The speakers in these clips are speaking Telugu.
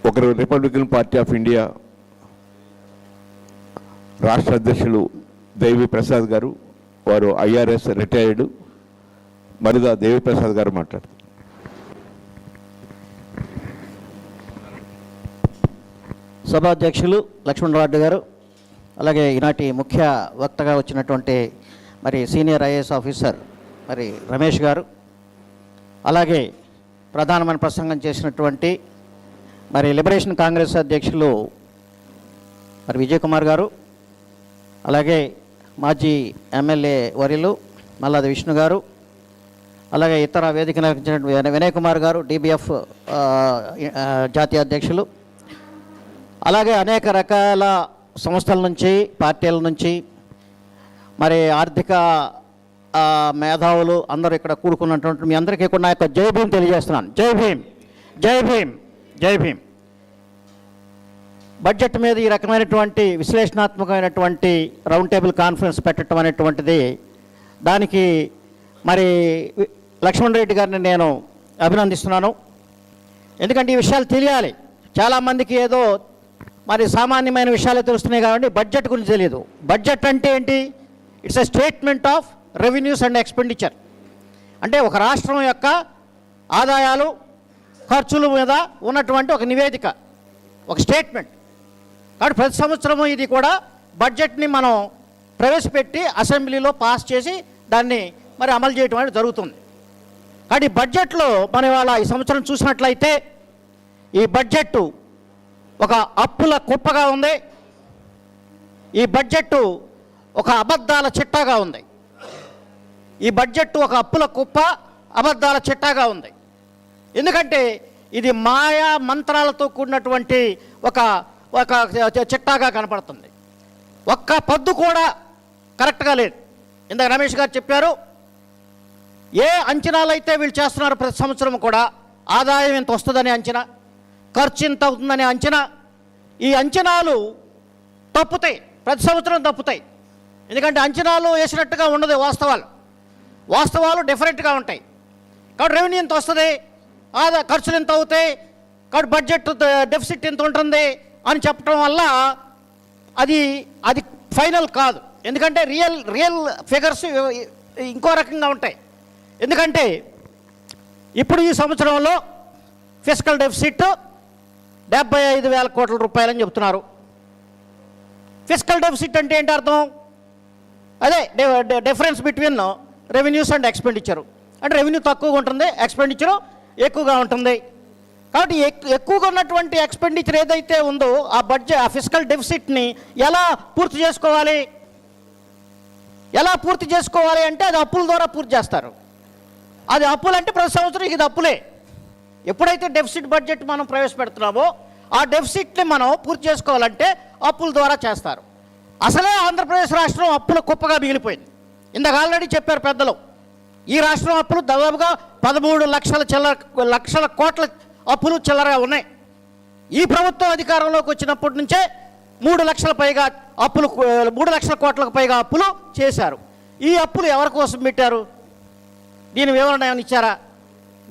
ఒకరు రిపబ్లికన్ పార్టీ ఆఫ్ ఇండియా రాష్ట్ర అధ్యక్షులు దేవి ప్రసాద్ గారు, వారు ఐఆర్ఎస్ రిటైర్డ్, మరిదా దేవి ప్రసాద్ గారు మాట్లాడుతారు. సభాధ్యక్షులు లక్ష్మణరావు గారు, అలాగే ఈనాటి ముఖ్య వక్తగా వచ్చినటువంటి మరి సీనియర్ ఐఏఎస్ ఆఫీసర్ మరి రమేష్ గారు, అలాగే ప్రధానమైన ప్రసంగం చేసినటువంటి మరి లిబరేషన్ కాంగ్రెస్ అధ్యక్షులు మరి విజయ్ కుమార్ గారు, అలాగే మాజీ ఎమ్మెల్యే వర్యులు మల్లాది విష్ణు గారు, అలాగే ఇతర వేదిక వినయ్ కుమార్ గారు డిబిఎఫ్ జాతీయ అధ్యక్షులు, అలాగే అనేక రకాల సంస్థల నుంచి పార్టీల నుంచి మరి ఆర్థిక మేధావులు అందరూ ఇక్కడ కూడుకున్నటువంటి మీ అందరికీ కూడా నా యొక్క జై భీమ్ తెలియజేస్తున్నాను. జై భీమ్, జై భీమ్, జై భీమ్. బడ్జెట్ మీద ఈ రకమైనటువంటి విశ్లేషణాత్మకమైనటువంటి రౌండ్ టేబుల్ కాన్ఫరెన్స్ పెట్టడం అనేటువంటిది, దానికి మరి లక్ష్మణ్ రెడ్డి గారిని నేను అభినందిస్తున్నాను. ఎందుకంటే ఈ విషయాలు తెలియాలి. చాలామందికి ఏదో మరి సామాన్యమైన విషయాలే తెలుస్తున్నాయి కాబట్టి బడ్జెట్ గురించి తెలియదు. బడ్జెట్ అంటే ఏంటి? It's a statement of revenues and expenditure. అంటే ఒక రాష్ట్రం యొక్క ఆదాయాలు ఖర్చుల మీద ఉన్నటువంటి ఒక నివేదిక, ఒక స్టేట్మెంట్. కాబట్టి ప్రతి సంవత్సరము ఇది కూడా బడ్జెట్ని మనం ప్రవేశపెట్టి అసెంబ్లీలో పాస్ చేసి దాన్ని మరి అమలు చేయడం అనేది జరుగుతుంది. కాబట్టి ఈ బడ్జెట్లో మనం ఇవాళ ఈ సంవత్సరం చూసినట్లయితే ఈ బడ్జెట్ ఒక అప్పుల కుప్పగా ఉంది. ఈ బడ్జెట్ ఒక అబద్ధాల చిట్టాగా ఉంది. ఈ బడ్జెట్ ఒక అప్పుల కుప్ప, అబద్ధాల చిట్టాగా ఉంది. ఎందుకంటే ఇది మాయా మంత్రాలతో కూడినటువంటి ఒక ఒక చిట్టాగా కనపడుతుంది. ఒక్క పద్దు కూడా కరెక్ట్గా లేదు. ఇందాక రమేష్ గారు చెప్పారు, ఏ అంచనాలు అయితే వీళ్ళు చేస్తున్నారు ప్రతి సంవత్సరం కూడా ఆదాయం ఎంత వస్తుందని అంచనా, ఖర్చు ఎంత అవుతుందనే అంచనా, ఈ అంచనాలు తప్పుతాయి, ప్రతి సంవత్సరం తప్పుతాయి. ఎందుకంటే అంచనాలు వేసినట్టుగా ఉండదు, వాస్తవాలు డిఫరెంట్గా ఉంటాయి. కాబట్టి రెవెన్యూ ఎంత వస్తుంది, ఖర్చులు ఎంత అవుతాయి, కాబట్టి బడ్జెట్ డెఫిసిట్ ఎంత ఉంటుంది అని చెప్పడం వల్ల అది ఫైనల్ కాదు. ఎందుకంటే రియల్ ఫిగర్స్ ఇంకో రకంగా ఉంటాయి. ఎందుకంటే ఇప్పుడు ఈ సంవత్సరంలో ఫిస్కల్ డెఫిసిట్ 75,000 కోట్ల రూపాయలని చెప్తున్నారు. ఫిస్కల్ డెఫిసిట్ అంటే ఏంటి అర్థం? అదే difference between revenues and expenditure. అంటే రెవెన్యూ తక్కువగా ఉంటుంది, ఎక్స్పెండిచరు ఎక్కువగా ఉంటుంది. కాబట్టి ఎక్కువగా ఉన్నటువంటి ఎక్స్పెండిచర్ ఏదైతే ఉందో ఆ ఫిస్కల్ డెఫిసిట్ని ఎలా పూర్తి చేసుకోవాలి అంటే అది అప్పుల ద్వారా పూర్తి చేస్తారు. అది అప్పులు అంటే ప్రతి సంవత్సరం ఇది అప్పులే. ఎప్పుడైతే డెఫిసిట్ బడ్జెట్ మనం ప్రవేశపెడుతున్నామో ఆ డెఫిసిట్ని మనం పూర్తి చేసుకోవాలంటే అప్పుల ద్వారా చేస్తారు. అసలే ఆంధ్రప్రదేశ్ రాష్ట్రం అప్పుల కుప్పగా మిగిలిపోయింది. ఇందాక ఆల్రెడీ చెప్పారు పెద్దలు, ఈ రాష్ట్రం అప్పులు దాదాపుగా 13 లక్షల కోట్ల అప్పులు చిల్లరగా ఉన్నాయి. ఈ ప్రభుత్వం అధికారంలోకి వచ్చినప్పటి నుంచే 3 లక్షల పైగా అప్పులు 3 లక్షల కోట్లకు పైగా అప్పులు చేశారు. ఈ అప్పులు ఎవరి కోసం పెట్టారు? దీని వివరణ ఏమైనా ఇచ్చారా?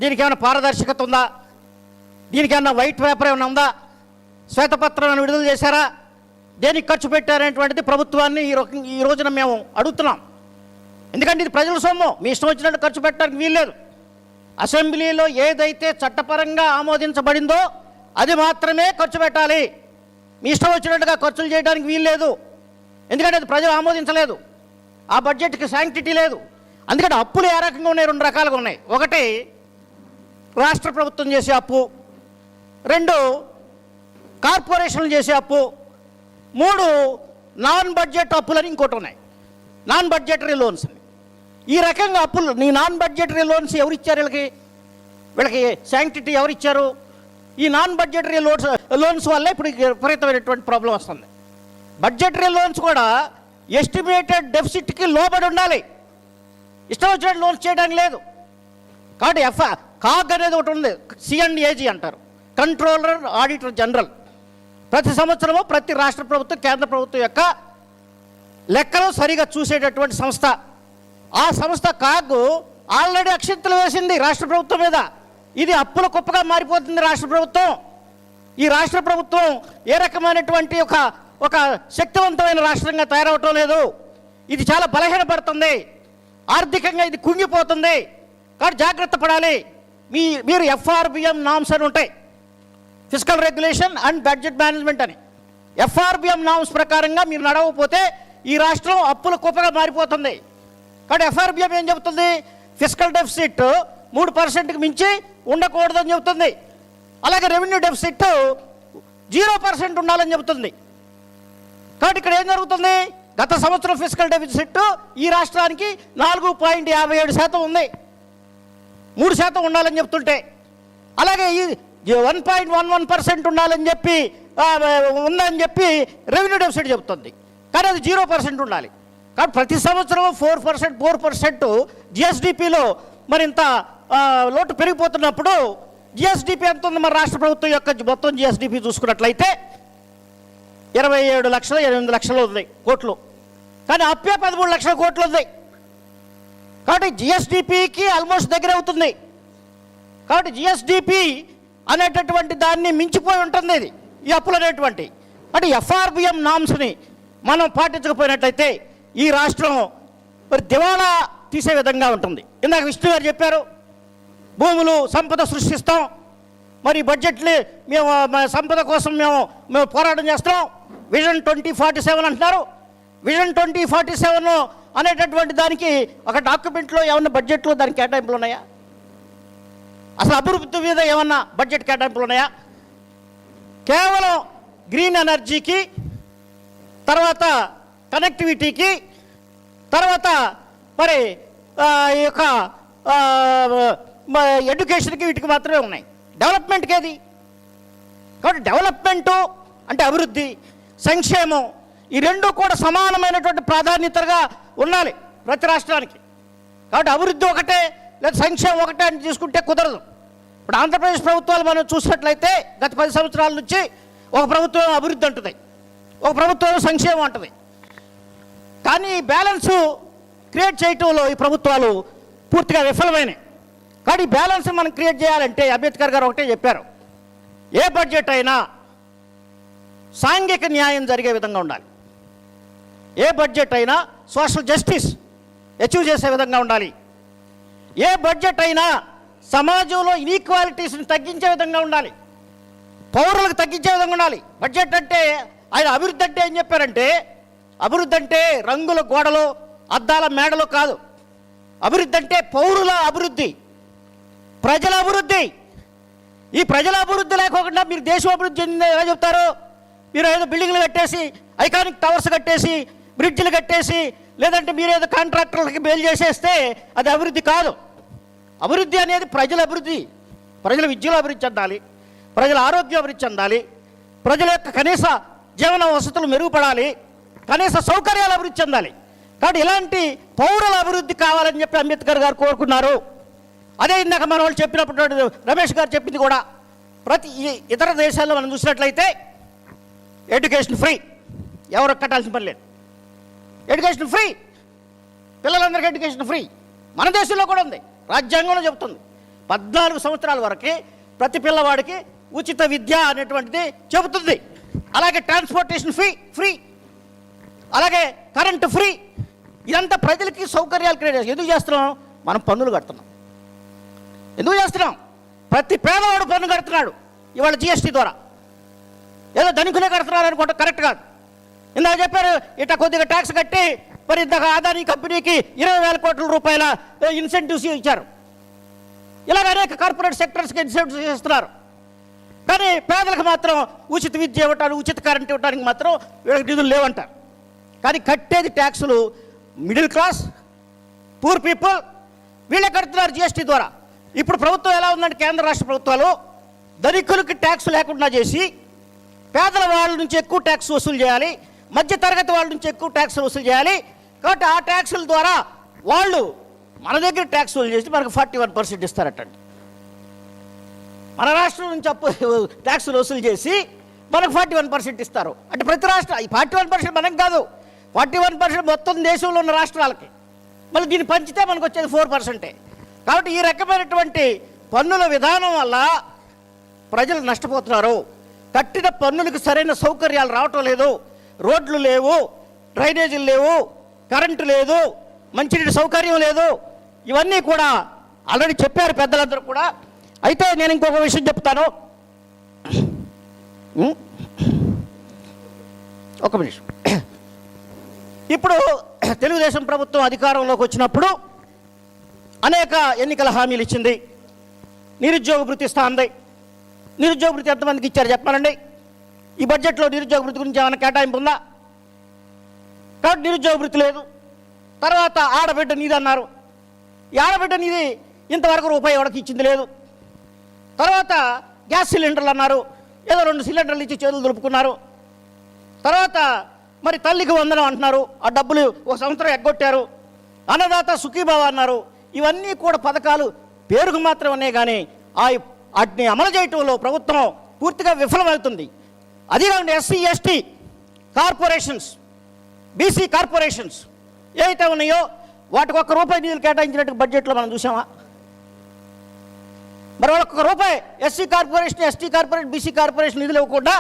దీనికి ఏమైనా పారదర్శకత ఉందా? దీనికి ఏమైనా వైట్ పేపర్ ఏమైనా ఉందా? శ్వేతపత్రం విడుదల చేశారా? దేనికి ఖర్చు పెట్టారనేటువంటిది ప్రభుత్వాన్ని ఈ రోజున మేము అడుగుతున్నాం. ఎందుకంటే ఇది ప్రజల సొమ్ము, మీ ఇష్టం వచ్చినట్టు ఖర్చు పెట్టడానికి వీల్లేదు. అసెంబ్లీలో ఏదైతే చట్టపరంగా ఆమోదించబడిందో అది మాత్రమే ఖర్చు పెట్టాలి. మీ ఇష్టం వచ్చినట్టుగా ఖర్చులు చేయడానికి వీల్లేదు. ఎందుకంటే అది ప్రజలు ఆమోదించలేదు, ఆ బడ్జెట్కి శాంక్టిటీ లేదు. అందుకని అప్పులు ఏ రకంగా ఉన్నాయి? 2 రకాలుగా ఉన్నాయి. ఒకటి రాష్ట్ర ప్రభుత్వం చేసే అప్పు, 2 కార్పొరేషన్లు చేసే అప్పు, 3 నాన్ బడ్జెట్ అప్పులని ఇంకోటి ఉన్నాయి, నాన్ బడ్జెటరీ లోన్స్ అని. ఈ రకంగా అప్పులు, నీ నాన్ బడ్జెటరీ లోన్స్ ఎవరు ఇచ్చారు? వీళ్ళకి శాంక్టిటీ ఎవరు ఇచ్చారు? ఈ నాన్ బడ్జెటరీ లోన్స్ వల్ల ఇప్పుడు విపరీతమైనటువంటి ప్రాబ్లం వస్తుంది. బడ్జెటరీ లోన్స్ కూడా ఎస్టిమేటెడ్ డెఫిసిట్కి లోబడి ఉండాలి, ఇష్టం వచ్చినట్టు లోన్స్ చేయడానికి లేదు. కాబట్టి కాగ్ అనేది ఒకటి ఉంది, సిఎండ్ఏజీ అంటారు, కంట్రోలర్ ఆడిటర్ జనరల్. ప్రతి సంవత్సరము ప్రతి రాష్ట్ర ప్రభుత్వం కేంద్ర ప్రభుత్వం యొక్క లెక్కలు సరిగా చూసేటటువంటి సంస్థ. ఆ సంస్థ కాగ్ ఆల్రెడీ అక్షింతలు వేసింది రాష్ట్ర ప్రభుత్వం మీద. ఇది అప్పుల కుప్పగా మారిపోతుంది రాష్ట్ర ప్రభుత్వం. ఈ రాష్ట్ర ప్రభుత్వం ఏ రకమైనటువంటి ఒక శక్తివంతమైన రాష్ట్రంగా తయారవటం లేదు. ఇది చాలా బలహీనపడుతుంది, ఆర్థికంగా ఇది కుంగిపోతుంది. కాబట్టి జాగ్రత్త పడాలి. మీరు FRBM నామ్స్ అని ఉంటాయి, physical regulation and budget management అని. FRBM నామ్స్ ప్రకారంగా మీరు నడవకపోతే ఈ రాష్ట్రం అప్పుల కుప్పగా మారిపోతుంది. కాబట్టి FRBM ఏం చెబుతుంది? ఫిజికల్ డెఫిసిట్ 3%కి మించి ఉండకూడదని చెబుతుంది. అలాగే రెవెన్యూ డెఫిసిట్ 0% ఉండాలని చెబుతుంది. కాబట్టి ఇక్కడ ఏం జరుగుతుంది? గత సంవత్సరం ఫిజికల్ డెఫిసిట్ ఈ రాష్ట్రానికి 4.57% ఉంది, 3% ఉండాలని చెప్తుంటే. అలాగే ఈ 1.11% ఉండాలని చెప్పి ఉందని చెప్పి రెవెన్యూ డెఫిసిట్ చెబుతుంది, కానీ అది 0% ఉండాలి. కాబట్టి ప్రతి సంవత్సరం 4% జిఎస్డిపిలో మరి ఇంత లోటు పెరిగిపోతున్నప్పుడు జిఎస్డిపి ఎంత ఉంది? మరి రాష్ట్ర ప్రభుత్వం యొక్క మొత్తం జిఎస్డిపి చూసుకున్నట్లయితే 27 లక్షలు ఉంది కోట్లు, కానీ అప్పే 13 లక్షల కోట్లు ఉంది. కాబట్టి జిఎస్డిపికి ఆల్మోస్ట్ దగ్గర అవుతుంది. కాబట్టి జిఎస్డిపి అనేటటువంటి దాన్ని మించిపోయి ఉంటుంది ఇది, ఈ అప్పులు అనేటువంటి. అంటే FRBM నామ్స్ని మనం పాటించకపోయినట్లయితే ఈ రాష్ట్రం మరి దివాళా తీసే విధంగా ఉంటుంది. ఇందాక విష్ణు గారు చెప్పారు, భూములు సంపద సృష్టిస్తాం, మరి బడ్జెట్లు మేము సంపద కోసం మేము పోరాటం చేస్తాం, విజన్ 2047 అంటున్నారు. విజన్ 2047 అనేటటువంటి దానికి ఒక డాక్యుమెంట్లో ఏమన్నా బడ్జెట్లో దానికి కేటాయింపులు ఉన్నాయా? అసలు అభివృద్ధి మీద ఏమన్నా బడ్జెట్ కేటాయింపులు ఉన్నాయా? కేవలం గ్రీన్ ఎనర్జీకి, తర్వాత కనెక్టివిటీకి, తర్వాత మరి ఈ యొక్క ఎడ్యుకేషన్కి, వీటికి మాత్రమే ఉన్నాయి. డెవలప్మెంట్కి ఏది? కాబట్టి డెవలప్మెంటు అంటే అభివృద్ధి, సంక్షేమం ఈ రెండు కూడా సమానమైనటువంటి ప్రాధాన్యతగా ఉండాలి ప్రతి రాష్ట్రానికి. కాబట్టి అభివృద్ధి ఒకటే లేదా సంక్షేమం ఒకటే అని తీసుకుంటే కుదరదు. ఇప్పుడు ఆంధ్రప్రదేశ్ ప్రభుత్వాలు మనం చూసినట్లయితే గత 10 సంవత్సరాల నుంచి ఒక ప్రభుత్వం అభివృద్ధి అంటుంది, ఒక ప్రభుత్వం సంక్షేమం అంటుంది. కానీ ఈ బ్యాలెన్సు క్రియేట్ చేయటంలో ఈ ప్రభుత్వాలు పూర్తిగా విఫలమైనవి. కానీ ఈ బ్యాలెన్స్ మనం క్రియేట్ చేయాలంటే అంబేద్కర్ గారు ఒకటే చెప్పారు, ఏ బడ్జెట్ అయినా సాంఘిక న్యాయం జరిగే విధంగా ఉండాలి, ఏ బడ్జెట్ అయినా సోషల్ జస్టిస్ అచీవ్ చేసే విధంగా ఉండాలి, ఏ బడ్జెట్ అయినా సమాజంలో ఇన్ఈక్వాలిటీస్ని తగ్గించే విధంగా ఉండాలి, పౌరులకు తగ్గించే విధంగా ఉండాలి. బడ్జెట్ అంటే ఆయన అభివృద్ధి అంటే ఏం చెప్పారంటే, అభివృద్ధి అంటే రంగుల గోడలు, అద్దాల మేడలు కాదు. అభివృద్ధి అంటే పౌరుల అభివృద్ధి, ప్రజల అభివృద్ధి. ఈ ప్రజల అభివృద్ధి లేకోకుండా మీరు దేశం అభివృద్ధి చెందింది ఎలా చెప్తారు? మీరు ఏదో బిల్డింగ్లు కట్టేసి, ఐకానిక్ టవర్స్ కట్టేసి, బ్రిడ్జ్లు కట్టేసి, లేదంటే మీరు ఏదో కాంట్రాక్టర్లకి బెయిల్ చేసేస్తే అది అభివృద్ధి కాదు. అభివృద్ధి అనేది ప్రజల అభివృద్ధి. ప్రజల విద్యలో అభివృద్ధి చెందాలి, ప్రజల ఆరోగ్యం అభివృద్ధి చెందాలి, ప్రజల యొక్క కనీస జీవన వసతులు మెరుగుపడాలి, కనీస సౌకర్యాలు అభివృద్ధి చెందాలి. కాబట్టి ఇలాంటి పౌరుల అభివృద్ధి కావాలని చెప్పి అంబేద్కర్ గారు కోరుకున్నారు. అదే ఇందాక మన వాళ్ళు చెప్పినప్పుడు రమేష్ గారు చెప్పింది కూడా, ప్రతి ఇతర దేశాల్లో మనం చూసినట్లయితే ఎడ్యుకేషన్ ఫ్రీ, ఎవరు కట్టాల్సిన పని లేదు, ఎడ్యుకేషన్ ఫ్రీ, పిల్లలందరికీ ఎడ్యుకేషన్ ఫ్రీ. మన దేశంలో కూడా ఉంది, రాజ్యాంగంలో చెబుతుంది 14 సంవత్సరాల వరకు ప్రతి పిల్లవాడికి ఉచిత విద్య అనేటువంటిది చెబుతుంది. అలాగే ట్రాన్స్పోర్టేషన్ ఫ్రీ, అలాగే కరెంటు ఫ్రీ. ఇదంతా ప్రజలకి సౌకర్యాలు క్రియేట్ చేస్తాం. ఎందుకు చేస్తున్నాం? మనం పన్నులు కడుతున్నాం. ఎందుకు చేస్తున్నాం? ప్రతి పేదవాడు పన్ను కడుతున్నాడు ఇవాళ జిఎస్టీ ద్వారా. ఏదో ధనికులే కడుతున్నారు అనుకుంటే కరెక్ట్ కాదు. ఇందాక చెప్పారు, ఇట్లా కొద్దిగా ట్యాక్స్ కట్టి మరి ఇందాక అదానీ కంపెనీకి 20,000 కోట్ల రూపాయల ఇన్సెంటివ్స్ ఇచ్చారు. ఇలాగ అనేక కార్పొరేట్ సెక్టర్స్కి ఇన్సెంటివ్స్ ఇస్తున్నారు. కానీ పేదలకు మాత్రం ఉచిత విద్య ఇవ్వటానికి, ఉచిత కరెంట్ ఇవ్వడానికి మాత్రం వీళ్ళకి నిధులు లేవంటారు. కానీ కట్టేది ట్యాక్సులు మిడిల్ క్లాస్, పూర్ పీపుల్, వీళ్ళే కడుతున్నారు జిఎస్టీ ద్వారా. ఇప్పుడు ప్రభుత్వం ఎలా ఉందంటే, కేంద్ర రాష్ట్ర ప్రభుత్వాలు ధనికులకి ట్యాక్స్ లేకుండా చేసి పేదల వాళ్ళ నుంచి ఎక్కువ ట్యాక్స్ వసూలు చేయాలి, మధ్య తరగతి వాళ్ళ నుంచి ఎక్కువ ట్యాక్స్ వసూలు చేయాలి. కాబట్టి ఆ ట్యాక్సుల ద్వారా వాళ్ళు మన దగ్గర ట్యాక్స్ వసూలు చేసి మనకు 41% ఇస్తారటండి. మన రాష్ట్రం నుంచి ట్యాక్సులు వసూలు చేసి మనకు 41% ఇస్తారు. అంటే ప్రతి రాష్ట్రం ఈ 41% మనకు కాదు, 41% మొత్తం దేశంలో ఉన్న రాష్ట్రాలకి. మళ్ళీ దీన్ని పంచితే మనకు వచ్చేది 4%. కాబట్టి ఈ రకమైనటువంటి పన్నుల విధానం వల్ల ప్రజలు నష్టపోతున్నారు. కట్టిన పన్నులకు సరైన సౌకర్యాలు రావటం లేదు. రోడ్లు లేవు, డ్రైనేజీలు లేవు, కరెంటు లేదు, మంచినీటి సౌకర్యం లేదు. ఇవన్నీ కూడా ఆల్రెడీ చెప్పారు పెద్దలందరూ కూడా. అయితే నేను ఇంకొక విషయం చెప్తాను. ఒక నిమిషం. ఇప్పుడు తెలుగుదేశం ప్రభుత్వం అధికారంలోకి వచ్చినప్పుడు అనేక ఎన్నికల హామీలు ఇచ్చింది. నిరుద్యోగ భృతి ఇస్తా ఉంది. నిరుద్యోగ భృతి ఎంతమందికి ఇచ్చారు చెప్పాలండి? ఈ బడ్జెట్లో నిరుద్యోగ భృతి గురించి ఏమైనా కేటాయింపు ఉందా? కాబట్టి నిరుద్యోగ భృతి లేదు. తర్వాత ఆడబిడ్డ నిధి అన్నారు. ఈ ఆడబిడ్డ నిధి ఇంతవరకు రూపాయి ఎవరికి ఇచ్చింది లేదు. తర్వాత గ్యాస్ సిలిండర్లు అన్నారు. ఏదో 2 సిలిండర్లు ఇచ్చి చేతులు దులుపుకున్నారు. తర్వాత మరి తల్లికి వందనం అంటున్నారు. ఆ డబ్బులు ఒక సంవత్సరం ఎగ్గొట్టారు. అన్నదాత సుఖీభావ అన్నారు. ఇవన్నీ కూడా పథకాలు పేరుకు మాత్రం ఉన్నాయి, కానీ వాటిని అమలు చేయటంలో ప్రభుత్వం పూర్తిగా విఫలమవుతుంది. అది కాకుండా SC ST corporations, BC corporations ఏవైతే ఉన్నాయో వాటికి ₹1 నిధులు కేటాయించినట్టు బడ్జెట్లో మనం చూసామా? మరి వాళ్ళకి ₹1 SC corporation, ST corporation, BC corporation నిధులు ఇవ్వకుండా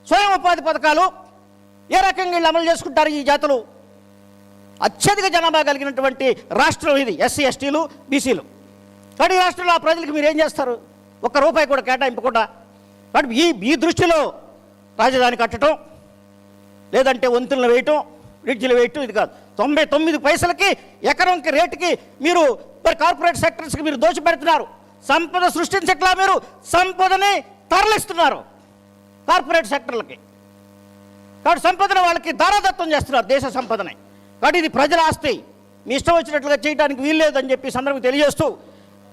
స్వయం ఉపాధి పథకాలు ఏ రకంగా వీళ్ళు అమలు చేసుకుంటారు? ఈ జాతులు అత్యధిక జనాభా కలిగినటువంటి రాష్ట్రం ఇది, ఎస్సీ ఎస్టీలు బీసీలు. కానీ ఈ రాష్ట్రంలో ఆ ప్రజలకు మీరు ఏం చేస్తారు? ₹1 కూడా కేటాయింపకుండా. కాబట్టి ఈ దృష్టిలో రాజధాని కట్టడం, లేదంటే వంతులను వేయటం, బ్రిడ్జిలు వేయటం ఇది కాదు. 99 పైసలకి ఎకరంకి రేటుకి మీరు మరి కార్పొరేట్ సెక్టర్స్కి మీరు దోచిపెడుతున్నారు. సంపద సృష్టించట్లా, మీరు సంపదని తరలిస్తున్నారు కార్పొరేట్ సెక్టర్లకి. కాబట్టి సంపదను వాళ్ళకి దారాదత్తం చేస్తున్నారు, దేశ సంపదని. కాబట్టి ఇది ప్రజల ఆస్తి, మీ ఇష్టం వచ్చినట్లుగా చేయడానికి వీల్లేదని చెప్పి సందర్భం తెలియజేస్తూ,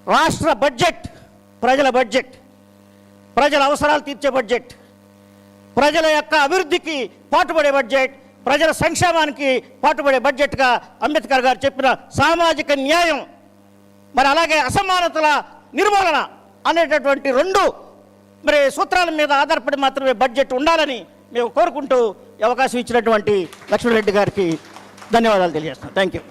రాష్ట్ర బడ్జెట్ ప్రజల బడ్జెట్, ప్రజల అవసరాలు తీర్చే బడ్జెట్, ప్రజల యొక్క అభివృద్ధికి పాటుపడే బడ్జెట్, ప్రజల సంక్షేమానికి పాటుపడే బడ్జెట్గా అంబేద్కర్ గారు చెప్పిన సామాజిక న్యాయం, మరి అలాగే అసమానతల నిర్మూలన అనేటటువంటి 2 మరి సూత్రాల మీద ఆధారపడి మాత్రమే బడ్జెట్ ఉండాలని మేము కోరుకుంటూ అవకాశం ఇచ్చినటువంటి లక్ష్మణరెడ్డి గారికి ధన్యవాదాలు తెలియజేస్తున్నాను. Thank you.